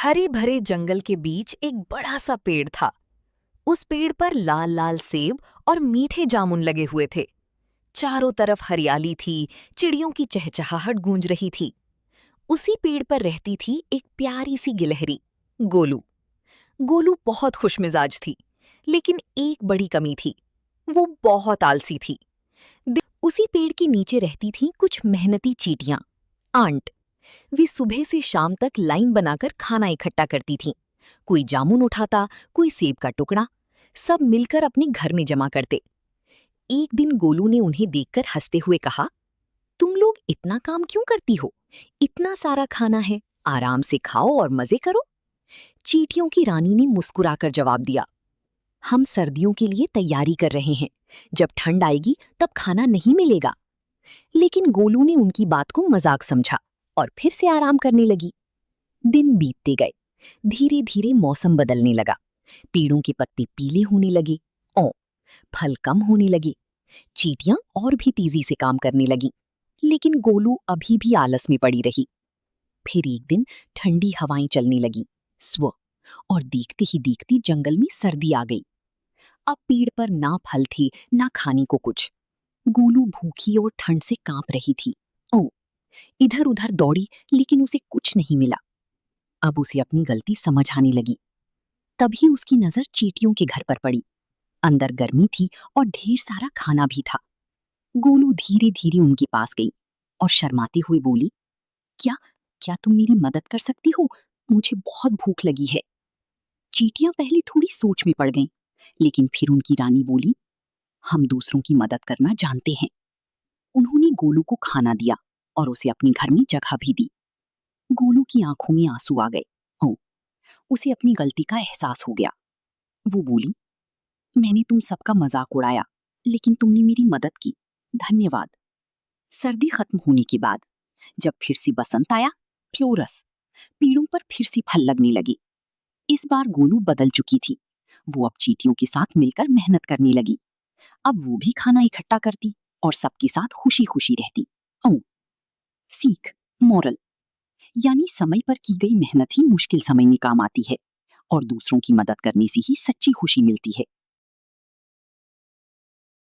हरे भरे जंगल के बीच एक बड़ा सा पेड़ था। उस पेड़ पर लाल लाल सेब और मीठे जामुन लगे हुए थे। चारों तरफ हरियाली थी, चिड़ियों की चहचहाहट गूंज रही थी। उसी पेड़ पर रहती थी एक प्यारी सी गिलहरी, गोलू। गोलू बहुत खुशमिजाज थी, लेकिन एक बड़ी कमी थी। वो बहुत आलसी थी। उसी पेड़ के नीचे रहती थीं कुछ मेहनती चींटियां, आंट। वे सुबह से शाम तक लाइन बनाकर खाना इकट्ठा करती थीं। कोई जामुन उठाता, कोई सेब का टुकड़ा, सब मिलकर अपने घर में जमा करते। एक दिन गोलू ने उन्हें देखकर हंसते हुए कहा, तुम लोग इतना काम क्यों करती हो? इतना सारा खाना है, आराम से खाओ और मजे करो। चींटियों की रानी ने मुस्कुराकर जवाब दिया, हम सर्दियों के लिए तैयारी कर रहे हैं। जब ठंड आएगी तब खाना नहीं मिलेगा। लेकिन गोलू ने उनकी बात को मजाक समझा और फिर से आराम करने लगी। दिन बीतते गए। धीरे धीरे मौसम बदलने लगा। पेड़ों के पत्ते पीले होने लगे और फल कम होने लगे। चींटियां और भी तेजी से काम करने लगी, लेकिन गोलू अभी भी आलस में पड़ी रही। फिर एक दिन ठंडी हवाएं चलने लगी और देखते ही देखते जंगल में सर्दी आ गई। अब पेड़ पर ना फल थे, ना खाने को कुछ। गोलू भूखी और ठंड से कांप रही थी। ओ, इधर उधर दौड़ी, लेकिन उसे कुछ नहीं मिला। अब उसे अपनी गलती समझ आने लगी। तभी उसकी नजर चींटियों के घर पर पड़ी। अंदर गर्मी थी और ढेर सारा खाना भी था। गोलू धीरे धीरे उनके पास गई और शर्माते हुए बोली, क्या क्या तुम मेरी मदद कर सकती हो? मुझे बहुत भूख लगी है। चींटियां पहले थोड़ी सोच में पड़ गईं, लेकिन फिर उनकी रानी बोली, हम दूसरों की मदद करना जानते हैं। उन्होंने गोलू को खाना दिया और उसे अपने घर में जगह भी दी। गोलू की आंखों में आंसू आ गए। ओ, उसे अपनी गलती का एहसास हो गया। वो बोली, मैंने तुम सबका मजाक उड़ाया, लेकिन तुमने मेरी मदद की। धन्यवाद। सर्दी खत्म होने के बाद जब फिर से बसंत आया, फ्लोरस, पेड़ों पर फिर से फल लगने लगे। इस बार गोलू बदल चुकी थी। वो अब चींटियों के साथ मिलकर मेहनत करने लगी। अब वो भी खाना इकट्ठा करती और सबके साथ खुशी खुशी रहती। ओ, सीख, मोरल, यानी समय पर की गई मेहनत ही मुश्किल समय में काम आती है और दूसरों की मदद करने से ही सच्ची खुशी मिलती है।